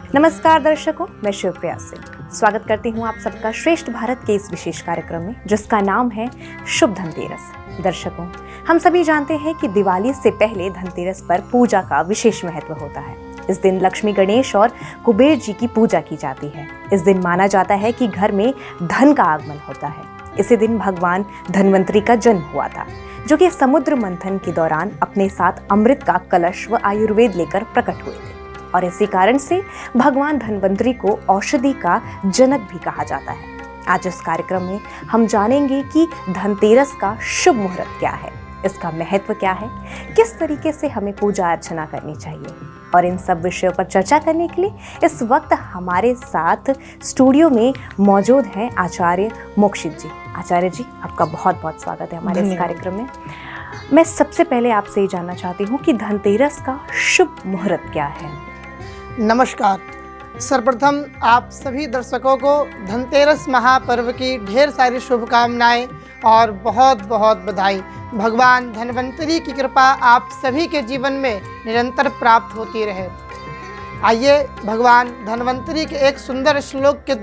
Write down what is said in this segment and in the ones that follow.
नमस्कार दर्शकों, मैं शिवप्रिया सिंह स्वागत करती हूँ आप सबका श्रेष्ठ भारत के इस विशेष कार्यक्रम में, जिसका नाम है शुभ धनतेरस। दर्शकों, हम सभी जानते हैं कि दिवाली से पहले धनतेरस पर पूजा का विशेष महत्व होता है। इस दिन लक्ष्मी, गणेश और कुबेर जी की पूजा की जाती है। इस दिन माना जाता है कि घर में धन का आगमन होता है। इसी दिन भगवान धन्वंतरी का जन्म हुआ था, जो कि समुद्र मंथन के दौरान अपने साथ अमृत का कलश व आयुर्वेद लेकर प्रकट हुए थे। और इसी कारण से भगवान धन्वंतरी को औषधि का जनक भी कहा जाता है। आज इस कार्यक्रम में हम जानेंगे कि धनतेरस का शुभ मुहूर्त क्या है, इसका महत्व क्या है, किस तरीके से हमें पूजा अर्चना करनी चाहिए। और इन सब विषयों पर चर्चा करने के लिए इस वक्त हमारे साथ स्टूडियो में मौजूद हैं आचार्य मोक्षित जी। आचार्य जी, आपका बहुत बहुत स्वागत है हमारे इस कार्यक्रम में। मैं सबसे पहले आपसे ये जानना चाहती हूँ कि धनतेरस का शुभ मुहूर्त क्या है। नमस्कार। सर्वप्रथम आप सभी दर्शकों को धनतेरस महापर्व की ढेर सारी शुभकामनाएं और बहुत बहुत बधाई। भगवान धन्वंतरी की कृपा आप सभी के जीवन में निरंतर प्राप्त होती रहे। आइए भगवान धन्वंतरी के एक सुंदर श्लोक के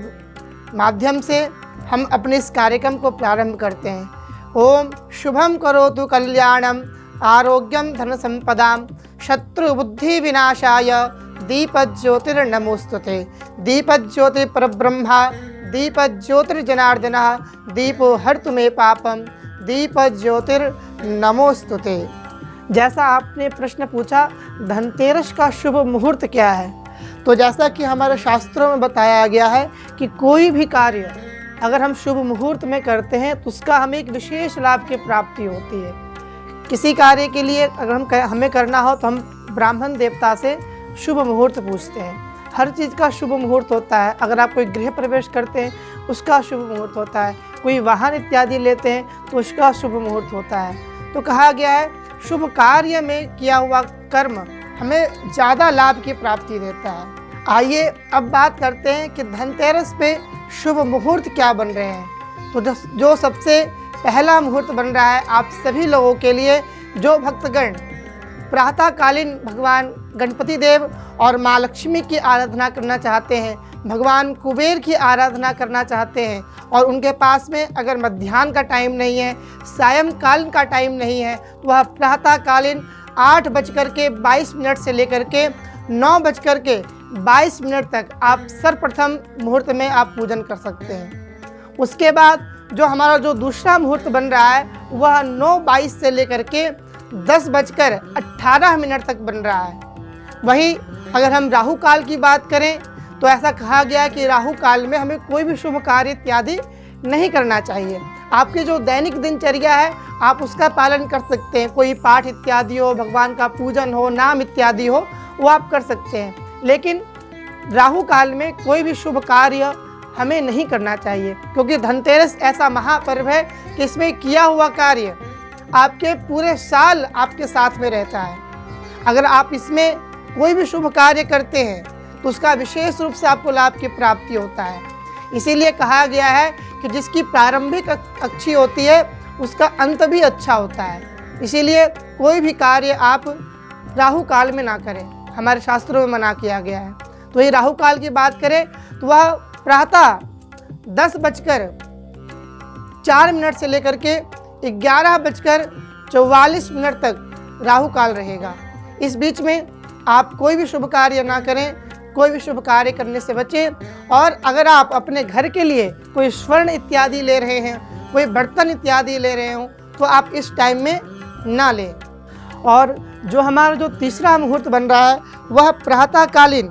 माध्यम से हम अपने इस कार्यक्रम को प्रारंभ करते हैं। ओम शुभम करोतु कल्याणम आरोग्यम धन संपदाम शत्रु बुद्धि विनाशाय दीपज्योतिर्नमोस्तुते। दीपज्योति परब्रह्मा दीपज्योतिर्जनार्दनः दीपो हर्तु मे पापम दीपज्योतिर्नमोस्तुते। जैसा आपने प्रश्न पूछा, धनतेरस का शुभ मुहूर्त क्या है, तो जैसा कि हमारे शास्त्रों में बताया गया है कि कोई भी कार्य अगर हम शुभ मुहूर्त में करते हैं तो उसका हमें एक विशेष लाभ की प्राप्ति होती है। किसी कार्य के लिए अगर हमें करना हो तो हम ब्राह्मण देवता से शुभ मुहूर्त पूछते हैं। हर चीज़ का शुभ मुहूर्त होता है। अगर आप कोई गृह प्रवेश करते हैं उसका शुभ मुहूर्त होता है, कोई वाहन इत्यादि लेते हैं तो उसका शुभ मुहूर्त होता है। तो कहा गया है शुभ कार्य में किया हुआ कर्म हमें ज़्यादा लाभ की प्राप्ति देता है। आइए अब बात करते हैं कि धनतेरस पे शुभ मुहूर्त क्या बन रहे हैं। तो जो सबसे पहला मुहूर्त बन रहा है आप सभी लोगों के लिए, जो भक्तगण प्रातःकालीन भगवान गणपति देव और माँ लक्ष्मी की आराधना करना चाहते हैं, भगवान कुबेर की आराधना करना चाहते हैं और उनके पास में अगर मध्याह्न का टाइम नहीं है, सायंकालीन का टाइम नहीं है, तो वह प्रातःकालीन 8:22 से लेकर के 9:22 तक आप सर्वप्रथम मुहूर्त में आप पूजन कर सकते हैं। उसके बाद जो हमारा जो दूसरा मुहूर्त बन रहा है वह 9:22 से लेकर के 10:18 तक बन रहा है। वहीं अगर हम राहु काल की बात करें तो ऐसा कहा गया है कि राहु काल में हमें कोई भी शुभ कार्य इत्यादि नहीं करना चाहिए। आपकी जो दैनिक दिनचर्या है आप उसका पालन कर सकते हैं। कोई पाठ इत्यादि हो, भगवान का पूजन हो, नाम इत्यादि हो, वो आप कर सकते हैं। लेकिन राहु काल में कोई भी शुभ कार्य हमें नहीं करना चाहिए, क्योंकि धनतेरस ऐसा महापर्व है कि इसमें किया हुआ कार्य आपके पूरे साल आपके साथ में रहता है। अगर आप इसमें कोई भी शुभ कार्य करते हैं तो उसका विशेष रूप से आपको लाभ की प्राप्ति होता है। इसीलिए कहा गया है कि जिसकी प्रारंभिक अच्छी होती है उसका अंत भी अच्छा होता है। इसीलिए कोई भी कार्य आप राहु काल में ना करें, हमारे शास्त्रों में मना किया गया है। तो ये राहु काल की बात करें तो वह प्रातः 10:04 से लेकर के 11:44 तक राहु काल रहेगा। इस बीच में आप कोई भी शुभ कार्य ना करें, कोई भी शुभ कार्य करने से बचें। और अगर आप अपने घर के लिए कोई स्वर्ण इत्यादि ले रहे हैं, कोई बर्तन इत्यादि ले रहे हो, तो आप इस टाइम में ना लें। और जो हमारा जो तीसरा मुहूर्त बन रहा है वह प्रातःकालीन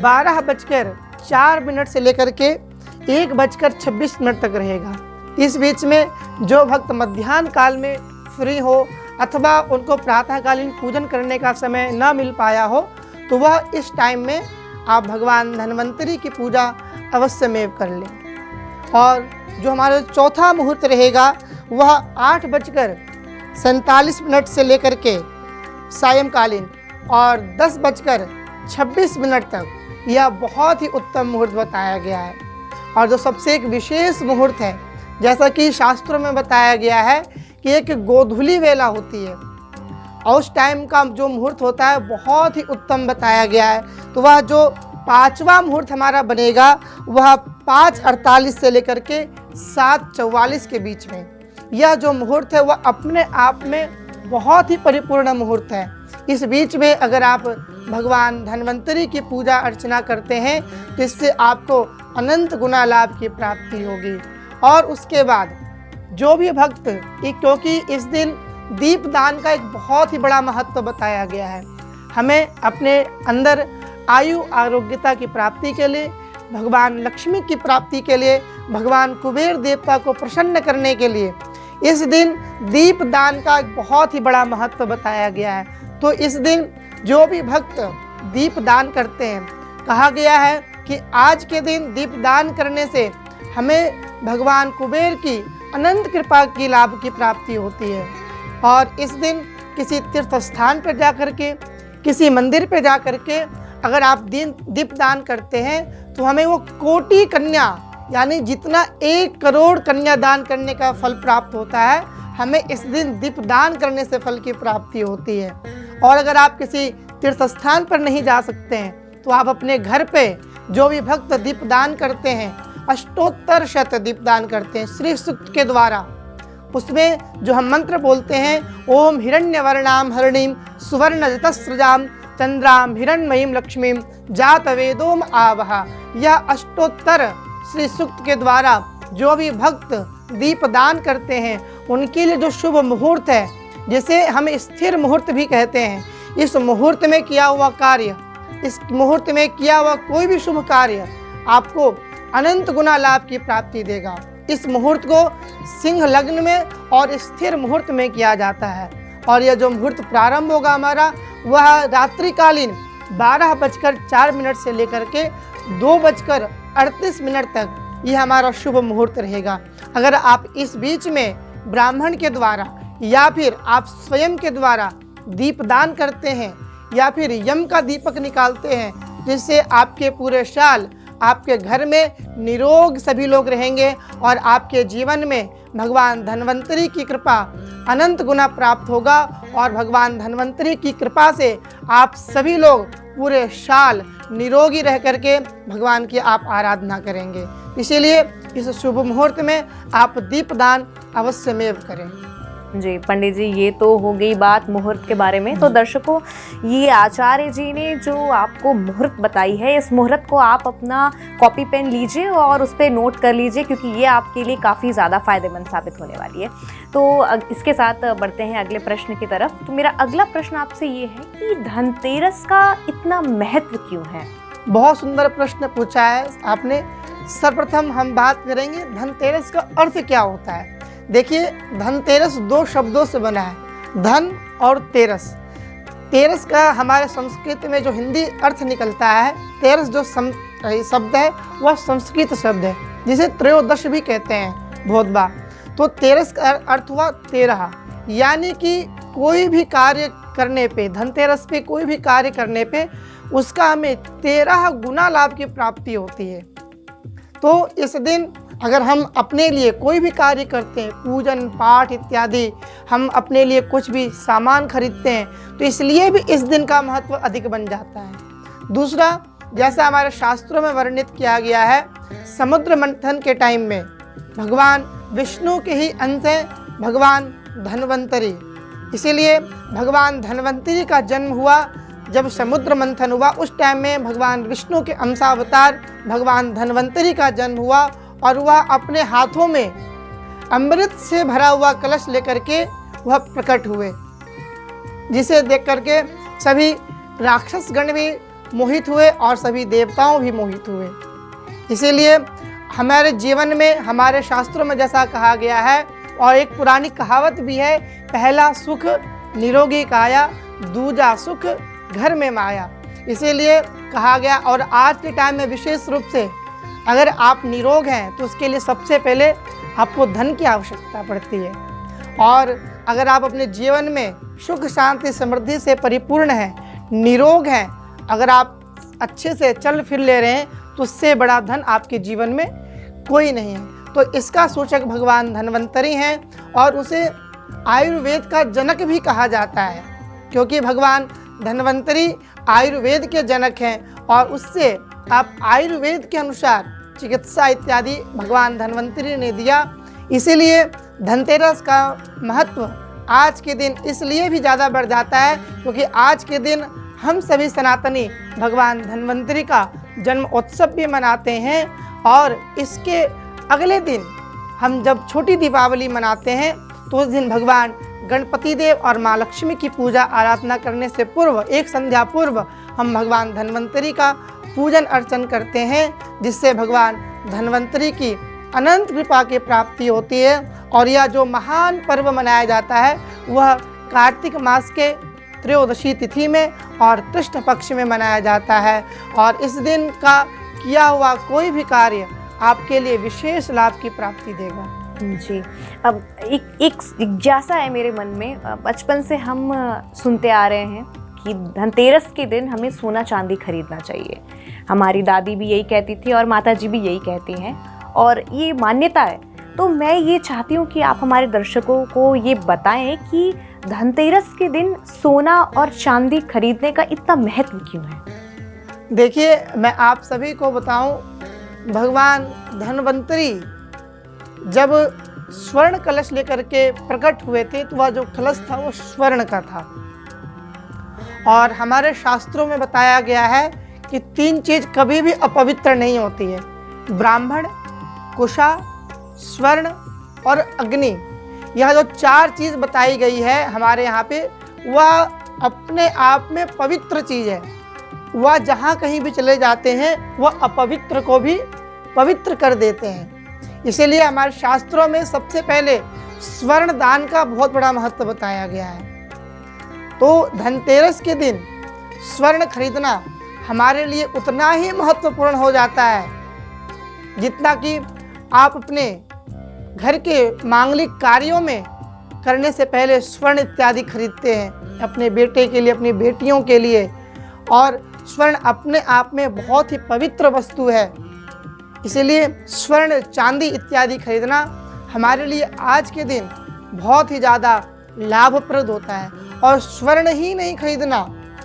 12:04 से लेकर के 1:26 तक रहेगा। इस बीच में जो भक्त मध्याह्न काल में फ्री हो अथवा उनको प्रातःकालीन पूजन करने का समय न मिल पाया हो, तो वह इस टाइम में आप भगवान धन्वंतरी की पूजा अवश्यमेव कर लें। और जो हमारा चौथा मुहूर्त रहेगा वह 8:47 से लेकर के सायंकालीन और 10:26 तक, यह बहुत ही उत्तम मुहूर्त बताया गया है। और जो सबसे एक विशेष मुहूर्त है, जैसा कि शास्त्रों में बताया गया है कि एक गोधूली वेला होती है और उस टाइम का जो मुहूर्त होता है बहुत ही उत्तम बताया गया है। तो वह जो पांचवा मुहूर्त हमारा बनेगा वह 5:48 से लेकर के 7:44 के बीच में। यह जो मुहूर्त है वह अपने आप में बहुत ही परिपूर्ण मुहूर्त है। इस बीच में अगर आप भगवान धन्वंतरी की पूजा अर्चना करते हैं तो इससे आपको अनंत गुना लाभ की प्राप्ति होगी। और उसके बाद जो भी भक्त, क्योंकि इस दिन दीपदान का एक बहुत ही बड़ा महत्व बताया गया है। हमें अपने अंदर आयु आरोग्यता की प्राप्ति के लिए, भगवान लक्ष्मी की प्राप्ति के लिए, भगवान कुबेर देवता को प्रसन्न करने के लिए इस दिन दीपदान का एक बहुत ही बड़ा महत्व बताया गया है। तो इस दिन जो भी भक्त दीपदान करते हैं, कहा गया है कि आज के दिन दीपदान करने से हमें भगवान कुबेर की अनंत कृपा की लाभ की प्राप्ति होती है। और इस दिन किसी तीर्थ स्थान पर जा कर के, किसी मंदिर पर जा कर के अगर आप दीपदान करते हैं तो हमें वो कोटि कन्या, यानी जितना 1 करोड़ कन्या दान करने का फल प्राप्त होता है, हमें इस दिन दीपदान करने से फल की प्राप्ति होती है। और अगर आप किसी तीर्थ स्थान पर नहीं जा सकते हैं तो आप अपने घर पे जो भी भक्त दीपदान करते हैं, अष्टोत्तर शत दीपदान करते हैं श्री सूक्त के द्वारा। उसमें जो हम मंत्र बोलते हैं, ओम हिरण्यवर्णाम हरणीम सुवर्णजतस्रजाम चंद्राम हिरण्मयीम लक्ष्मीम जात वेदोम आवहा, यह अष्टोत्तर श्री सूक्त के द्वारा जो भी भक्त दीपदान करते हैं उनके लिए जो शुभ मुहूर्त है, जिसे हम स्थिर मुहूर्त भी कहते हैं, इस मुहूर्त में किया हुआ कार्य, इस मुहूर्त में किया हुआ कोई भी शुभ कार्य आपको अनंत गुना लाभ की प्राप्ति देगा। इस मुहूर्त को सिंह लग्न में और स्थिर मुहूर्त में किया जाता है। और यह जो मुहूर्त प्रारंभ होगा हमारा, वह रात्रिकालीन 12:04 से लेकर के 2:38 तक यह हमारा शुभ मुहूर्त रहेगा। अगर आप इस बीच में ब्राह्मण के द्वारा या फिर आप स्वयं के द्वारा दीपदान करते हैं या फिर यम का दीपक निकालते हैं, जिससे आपके पूरे साल आपके घर में निरोग सभी लोग रहेंगे और आपके जीवन में भगवान धन्वंतरी की कृपा अनंत गुना प्राप्त होगा। और भगवान धन्वंतरी की कृपा से आप सभी लोग पूरे साल निरोगी रह करके भगवान की आप आराधना करेंगे। इसीलिए इस शुभ मुहूर्त में आप दीपदान अवश्यमेव करें। जी पंडित जी, ये तो हो गई बात मुहूर्त के बारे में। तो दर्शकों, ये आचार्य जी ने जो आपको मुहूर्त बताई है, इस मुहूर्त को आप अपना कॉपी पेन लीजिए और उस पर नोट कर लीजिए, क्योंकि ये आपके लिए काफ़ी ज़्यादा फायदेमंद साबित होने वाली है। तो इसके साथ बढ़ते हैं अगले प्रश्न की तरफ। तो मेरा अगला प्रश्न आपसे ये है कि धनतेरस का इतना महत्व क्यों है? बहुत सुंदर प्रश्न पूछा है आपने। सर्वप्रथम हम बात करेंगे धनतेरस का अर्थ क्या होता है। देखिए, धनतेरस 2 शब्दों से बना है, धन और तेरस। तेरस का हमारे संस्कृत में जो हिंदी अर्थ निकलता है, तेरस जो शब्द है वह संस्कृत शब्द है, जिसे त्रयोदश भी कहते हैं बहुत बार। तो तेरस का अर्थ हुआ 13, यानी कि कोई भी कार्य करने पे, धनतेरस पे कोई भी कार्य करने पे उसका हमें 13 गुना लाभ की प्राप्ति होती है। तो इस दिन अगर हम अपने लिए कोई भी कार्य करते हैं, पूजन पाठ इत्यादि, हम अपने लिए कुछ भी सामान खरीदते हैं, तो इसलिए भी इस दिन का महत्व अधिक बन जाता है। दूसरा, जैसा हमारे शास्त्रों में वर्णित किया गया है, समुद्र मंथन के टाइम में भगवान विष्णु के ही अंश हैं भगवान धन्वंतरी। इसीलिए भगवान धन्वंतरी का जन्म हुआ जब समुद्र मंथन हुआ, उस टाइम में भगवान विष्णु के अंशावतार भगवान धन्वंतरी का जन्म हुआ और वह अपने हाथों में अमृत से भरा हुआ कलश लेकर के वह प्रकट हुए, जिसे देख करके सभी राक्षस गण भी मोहित हुए और सभी देवताओं भी मोहित हुए। इसीलिए हमारे जीवन में, हमारे शास्त्रों में जैसा कहा गया है, और एक पुरानी कहावत भी है, पहला सुख निरोगी काया, दूजा सुख घर में माया। इसीलिए कहा गया। और आज के टाइम में विशेष रूप से अगर आप निरोग हैं तो उसके लिए सबसे पहले आपको धन की आवश्यकता पड़ती है। और अगर आप अपने जीवन में सुख शांति समृद्धि से परिपूर्ण हैं, निरोग हैं, अगर आप अच्छे से चल फिर ले रहे हैं, तो उससे बड़ा धन आपके जीवन में कोई नहीं है। तो इसका सूचक भगवान धन्वंतरी हैं और उसे आयुर्वेद का जनक भी कहा जाता है, क्योंकि भगवान धन्वंतरी आयुर्वेद के जनक हैं और उससे आप आयुर्वेद के अनुसार चिकित्सा इत्यादि भगवान धन्वंतरी ने दिया। इसीलिए धनतेरस का महत्व आज के दिन इसलिए भी ज़्यादा बढ़ जाता है क्योंकि आज के दिन हम सभी सनातनी भगवान धन्वंतरी का जन्म उत्सव भी मनाते हैं। और इसके अगले दिन हम जब छोटी दीपावली मनाते हैं तो उस दिन भगवान गणपति देव और माँ लक्ष्मी की पूजा आराधना करने से पूर्व, एक संध्या पूर्व, हम भगवान धन्वंतरी का पूजन अर्चन करते हैं, जिससे भगवान धन्वंतरी की अनंत कृपा की प्राप्ति होती है। और यह जो महान पर्व मनाया जाता है वह कार्तिक मास के त्रयोदशी तिथि में और कृष्ण पक्ष में मनाया जाता है। और इस दिन का किया हुआ कोई भी कार्य आपके लिए विशेष लाभ की प्राप्ति देगा। जी, अब एक जिज्ञासा है मेरे मन में। बचपन से हम सुनते आ रहे हैं कि धनतेरस के दिन हमें सोना चांदी खरीदना चाहिए। हमारी दादी भी यही कहती थी और माता जी भी यही कहती हैं और ये मान्यता है। तो मैं ये चाहती हूँ कि आप हमारे दर्शकों को ये बताएं कि धनतेरस के दिन सोना और चांदी खरीदने का इतना महत्व क्यों है? देखिए, मैं आप सभी को बताऊं, भगवान धन्वंतरी जब स्वर्ण कलश लेकर के प्रकट हुए थे तो वह जो कलश था वो स्वर्ण का था। और हमारे शास्त्रों में बताया गया है कि 3 चीज़ कभी भी अपवित्र नहीं होती है: ब्राह्मण, कुशा, स्वर्ण और अग्नि। यह जो 4 चीज़ बताई गई है हमारे यहाँ पे, वह अपने आप में पवित्र चीज़ है। वह जहाँ कहीं भी चले जाते हैं वह अपवित्र को भी पवित्र कर देते हैं। इसीलिए हमारे शास्त्रों में सबसे पहले स्वर्ण दान का बहुत बड़ा महत्व बताया गया है। तो धनतेरस के दिन स्वर्ण खरीदना हमारे लिए उतना ही महत्वपूर्ण हो जाता है जितना कि आप अपने घर के मांगलिक कार्यों में करने से पहले स्वर्ण इत्यादि खरीदते हैं अपने बेटे के लिए, अपनी बेटियों के लिए। और स्वर्ण अपने आप में बहुत ही पवित्र वस्तु है। इसीलिए स्वर्ण, चांदी इत्यादि खरीदना हमारे लिए आज के दिन बहुत ही ज़्यादा लाभप्रद होता है। और स्वर्ण ही नहीं खरीदना,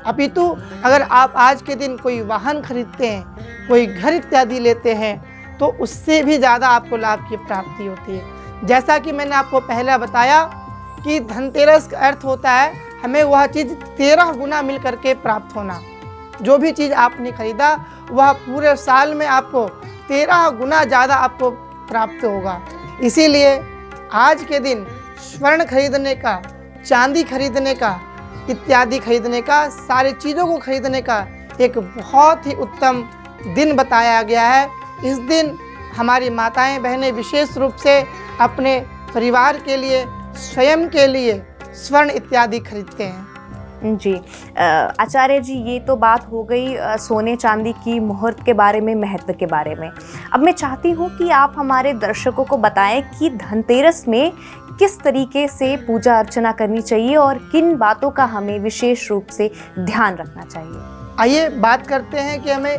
अपितु अगर आप आज के दिन कोई वाहन खरीदते हैं, कोई घर इत्यादि लेते हैं, तो उससे भी ज़्यादा आपको लाभ की प्राप्ति होती है। जैसा कि मैंने आपको पहले बताया कि धनतेरस का अर्थ होता है हमें वह चीज़ 13 गुना मिल करके प्राप्त होना। जो भी चीज़ आपने खरीदा वह पूरे साल में आपको 13 गुना ज़्यादा आपको प्राप्त होगा। इसीलिए आज के दिन स्वर्ण खरीदने का, चांदी खरीदने का, इत्यादि खरीदने का, सारी चीज़ों को खरीदने का एक बहुत ही उत्तम दिन बताया गया है। इस दिन हमारी माताएं बहनें विशेष रूप से अपने परिवार के लिए, स्वयं के लिए स्वर्ण इत्यादि खरीदते हैं। जी, आचार्य जी, ये तो बात हो गई सोने चांदी की मुहूर्त के बारे में, महत्व के बारे में। अब मैं चाहती हूँ कि आप हमारे दर्शकों को बताएं कि धनतेरस में किस तरीके से पूजा अर्चना करनी चाहिए और किन बातों का हमें विशेष रूप से ध्यान रखना चाहिए। आइए बात करते हैं कि हमें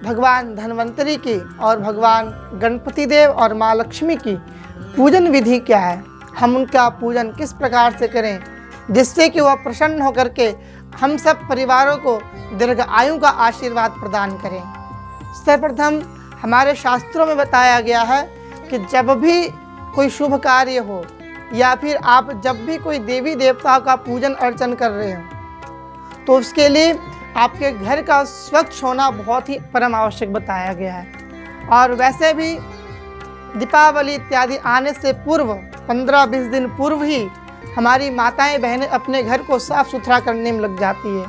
भगवान धन्वंतरी की और भगवान गणपति देव और माँ लक्ष्मी की पूजन विधि क्या है। हम उनका पूजन किस प्रकार से करें जिससे कि वह प्रसन्न होकर के हम सब परिवारों को दीर्घ आयु का आशीर्वाद प्रदान करें। सर्वप्रथम हमारे शास्त्रों में बताया गया है कि जब भी कोई शुभ कार्य हो या फिर आप जब भी कोई देवी देवता का पूजन अर्चन कर रहे हो तो उसके लिए आपके घर का स्वच्छ होना बहुत ही परम आवश्यक बताया गया है। और वैसे भी दीपावली इत्यादि आने से पूर्व 15-20 दिन पूर्व ही हमारी माताएं बहनें अपने घर को साफ सुथरा करने में लग जाती है,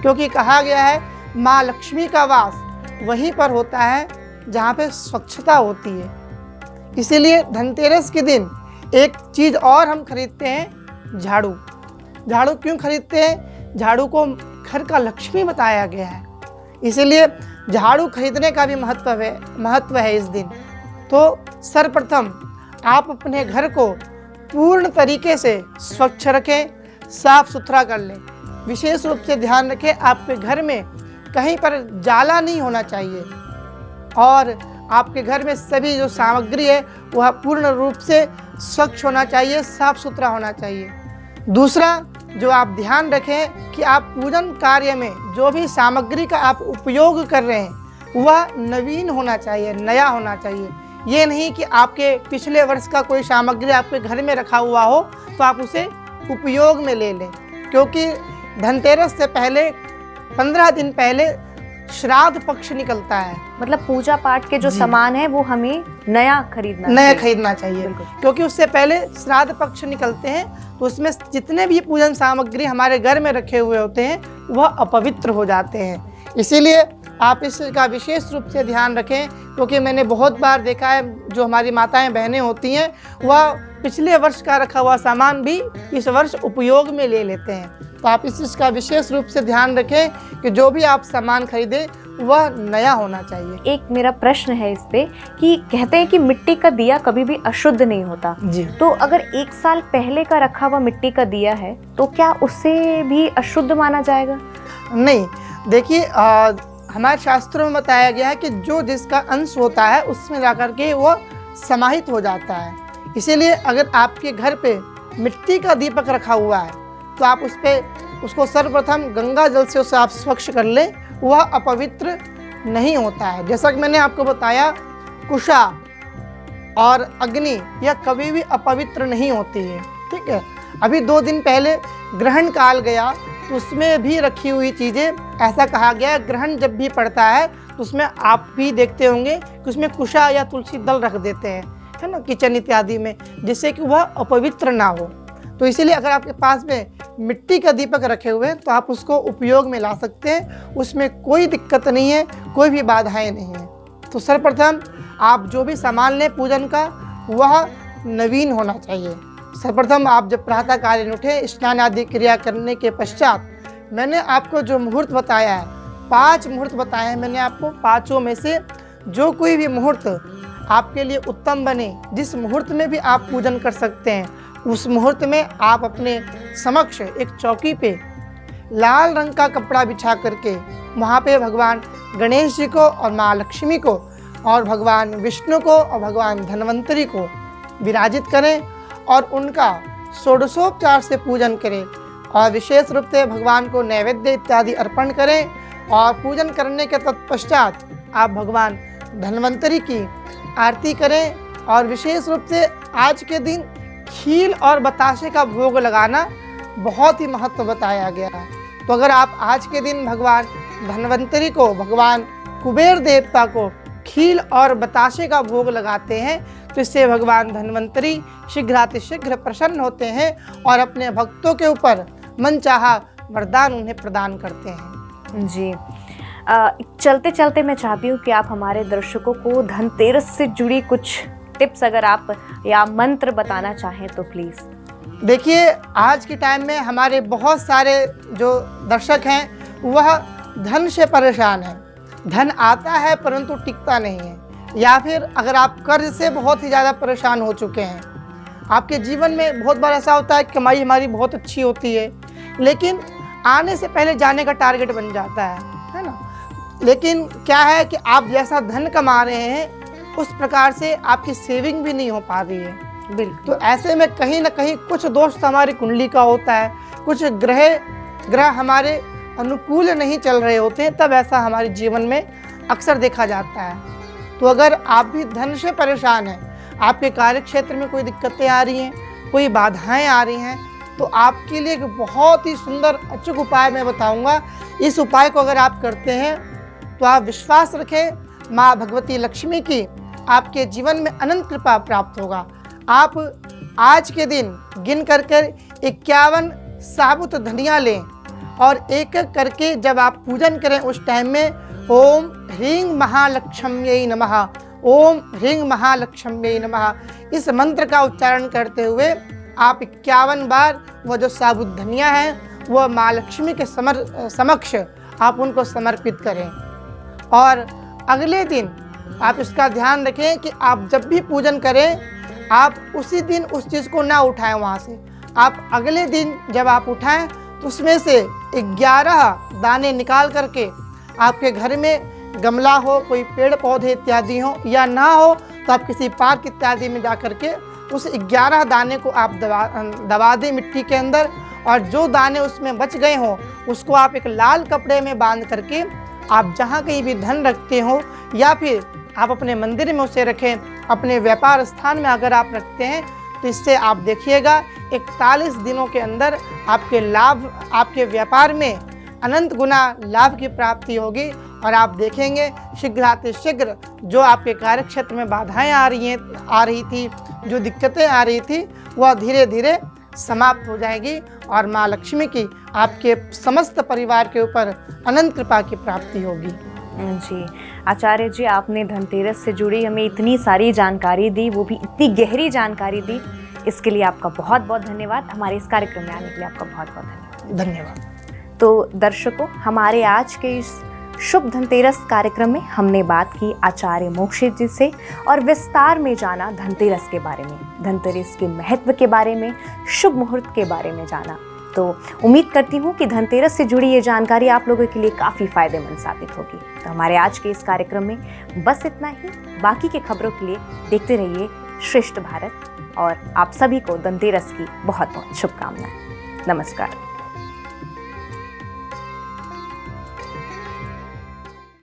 क्योंकि कहा गया है माँ लक्ष्मी का वास वहीं पर होता है जहाँ पे स्वच्छता होती है। इसीलिए धनतेरस के दिन एक चीज़ और हम खरीदते हैं, झाड़ू। झाड़ू क्यों खरीदते हैं? झाड़ू को घर का लक्ष्मी बताया गया है, इसीलिए झाड़ू खरीदने का भी महत्व है इस दिन। तो सर्वप्रथम आप अपने घर को पूर्ण तरीके से स्वच्छ रखें, साफ सुथरा कर लें। विशेष रूप से ध्यान रखें आपके घर में कहीं पर जाला नहीं होना चाहिए और आपके घर में सभी जो सामग्री है वह पूर्ण रूप से स्वच्छ होना चाहिए, साफ सुथरा होना चाहिए। दूसरा जो आप ध्यान रखें कि आप पूजन कार्य में जो भी सामग्री का आप उपयोग कर रहे हैं वह नवीन होना चाहिए, नया होना चाहिए। ये नहीं कि आपके पिछले वर्ष का कोई सामग्री आपके घर में रखा हुआ हो तो आप उसे उपयोग में ले लें, क्योंकि धनतेरस से पहले 15 दिन पहले श्राद्ध पक्ष निकलता है। मतलब पूजा पाठ के जो सामान है वो हमें नया खरीदना चाहिए, क्योंकि उससे पहले श्राद्ध पक्ष निकलते हैं तो उसमें जितने भी पूजन सामग्री हमारे घर में रखे हुए होते हैं वह अपवित्र हो जाते हैं। इसीलिए आप इसका विशेष रूप से ध्यान रखें, क्योंकि मैंने बहुत बार देखा है जो हमारी माताएं बहनें होती हैं वह पिछले वर्ष का रखा हुआ सामान भी इस वर्ष उपयोग में ले लेते हैं। तो आप इस चीज़ का विशेष रूप से ध्यान रखें कि जो भी आप सामान खरीदें वह नया होना चाहिए। एक मेरा प्रश्न है इस पे कि कहते हैं कि मिट्टी का दिया कभी भी अशुद्ध नहीं होता जी। तो अगर 1 साल पहले का रखा हुआ मिट्टी का दिया है तो क्या उससे भी अशुद्ध माना जाएगा? नहीं, देखिए हमारे शास्त्रों में बताया गया है कि जो जिसका अंश होता है उसमें जाकर के वो समाहित हो जाता है। इसीलिए अगर आपके घर पे मिट्टी का दीपक रखा हुआ है तो आप उसको सर्वप्रथम गंगा जल से उसे आप स्वच्छ कर लें, वह अपवित्र नहीं होता है। जैसा कि मैंने आपको बताया, कुशा और अग्नि यह कभी भी अपवित्र नहीं होती है, ठीक है। अभी 2 दिन पहले ग्रहण काल गया तो उसमें भी रखी हुई चीज़ें, ऐसा कहा गया है ग्रहण जब भी पड़ता है तो उसमें आप भी देखते होंगे कि उसमें कुशा या तुलसी दल रख देते हैं, है ना, किचन इत्यादि में, जिससे कि वह अपवित्र ना हो। तो इसीलिए अगर आपके पास में मिट्टी का दीपक रखे हुए हैं तो आप उसको उपयोग में ला सकते हैं, उसमें कोई दिक्कत नहीं है, कोई भी बाधाएं नहीं है। तो सर्वप्रथम आप जो भी सामान लें पूजन का वह नवीन होना चाहिए। सर्वप्रथम आप जब प्रातः कालीन उठे, स्नान आदि क्रिया करने के पश्चात मैंने आपको जो मुहूर्त बताया है, 5 मुहूर्त बताए हैं मैंने आपको, 5 में से जो कोई भी मुहूर्त आपके लिए उत्तम बने, जिस मुहूर्त में भी आप पूजन कर सकते हैं, उस मुहूर्त में आप अपने समक्ष एक चौकी पे लाल रंग का कपड़ा बिछा करके वहाँ पे भगवान गणेश जी को और माँ लक्ष्मी को और भगवान विष्णु को और भगवान धन्वंतरी को विराजित करें और उनका षोडशोपचार से पूजन करें और विशेष रूप से भगवान को नैवेद्य इत्यादि अर्पण करें। और पूजन करने के तत्पश्चात आप भगवान धन्वंतरी की आरती करें और विशेष रूप से आज के दिन खील और बताशे का भोग लगाना बहुत ही महत्व बताया गया है। तो अगर आप आज के दिन भगवान धन्वंतरी को, भगवान कुबेर देवता को खील और बताशे का भोग लगाते हैं तो इससे भगवान धन्वंतरी शीघ्रातिशीघ्र प्रसन्न होते हैं और अपने भक्तों के ऊपर मनचाहा वरदान उन्हें प्रदान करते हैं। जी, चलते चलते मैं चाहती हूँ कि आप हमारे दर्शकों को धनतेरस से जुड़ी कुछ टिप्स अगर आप या मंत्र बताना चाहें तो प्लीज़। देखिए, आज के टाइम में हमारे बहुत सारे जो दर्शक हैं वह धन से परेशान हैं। धन आता है परंतु टिकता नहीं है, या फिर अगर आप कर्ज से बहुत ही ज़्यादा परेशान हो चुके हैं। आपके जीवन में बहुत बार ऐसा होता है कि कमाई हमारी बहुत अच्छी होती है लेकिन आने से पहले जाने का टारगेट बन जाता है ना। लेकिन क्या है कि आप जैसा धन कमा रहे हैं उस प्रकार से आपकी सेविंग भी नहीं हो पा रही है। बिल्कुल। तो ऐसे में कहीं ना कहीं कुछ दोष हमारी कुंडली का होता है, कुछ ग्रह हमारे अनुकूल नहीं चल रहे होते हैं, तब ऐसा हमारे जीवन में अक्सर देखा जाता है। तो अगर आप भी धन से परेशान हैं, आपके कार्य क्षेत्र में कोई दिक्कतें आ रही हैं, कोई बाधाएं आ रही हैं, तो आपके लिए एक बहुत ही सुंदर अचूक उपाय मैं बताऊंगा। इस उपाय को अगर आप करते हैं तो आप विश्वास रखें, माँ भगवती लक्ष्मी की आपके जीवन में अनंत कृपा प्राप्त होगा। आप आज के दिन गिन कर 51 साबुत धनिया लें और एक एक करके जब आप पूजन करें उस टाइम में ओम ह्रीं महालक्ष्म्यै नमः, ओम ह्रीं महालक्ष्म्यै नमः, इस मंत्र का उच्चारण करते हुए आप 51 बार वह जो साबुत धनिया है वह माँ लक्ष्मी के समक्ष आप उनको समर्पित करें। और अगले दिन आप इसका ध्यान रखें कि आप जब भी पूजन करें आप उसी दिन उस चीज़ को ना उठाएं वहाँ से। आप अगले दिन जब आप उठाएं तो उसमें से 11 दाने निकाल करके आपके घर में गमला हो, कोई पेड़ पौधे इत्यादि हो या ना हो तो आप किसी पार्क इत्यादि में जा करके उस 11 दाने को आप दबा दें मिट्टी के अंदर, और जो दाने उसमें बच गए हों उसको आप एक लाल कपड़े में बांध करके आप जहाँ कहीं भी धन रखते हो या फिर आप अपने मंदिर में उसे रखें, अपने व्यापार स्थान में अगर आप रखते हैं, तो इससे आप देखिएगा 41 दिनों के अंदर आपके व्यापार में अनंत गुना लाभ की प्राप्ति होगी। और आप देखेंगे शीघ्र जो आपके कार्यक्षेत्र में बाधाएं आ रही थी, जो दिक्कतें आ रही थी, वह धीरे धीरे समाप्त हो जाएगी और माँ लक्ष्मी की आपके समस्त परिवार के ऊपर अनंत कृपा की प्राप्ति होगी। जी आचार्य जी, आपने धनतेरस से जुड़ी हमें इतनी सारी जानकारी दी, वो भी इतनी गहरी जानकारी दी, इसके लिए आपका बहुत बहुत धन्यवाद। हमारे इस कार्यक्रम में आने के लिए आपका बहुत बहुत धन्यवाद। तो दर्शकों, हमारे आज के इस शुभ धनतेरस कार्यक्रम में हमने बात की आचार्य मोक्षित जी से और विस्तार में जाना धनतेरस के बारे में, धनतेरस के महत्व के बारे में, शुभ मुहूर्त के बारे में जाना। तो उम्मीद करती हूँ कि धनतेरस से जुड़ी ये जानकारी आप लोगों के लिए काफ़ी फायदेमंद साबित होगी। तो हमारे आज के इस कार्यक्रम में बस इतना ही। बाकी के खबरों के लिए देखते रहिए श्रेष्ठ भारत और आप सभी को धनतेरस की बहुत बहुत शुभकामनाएं। नमस्कार।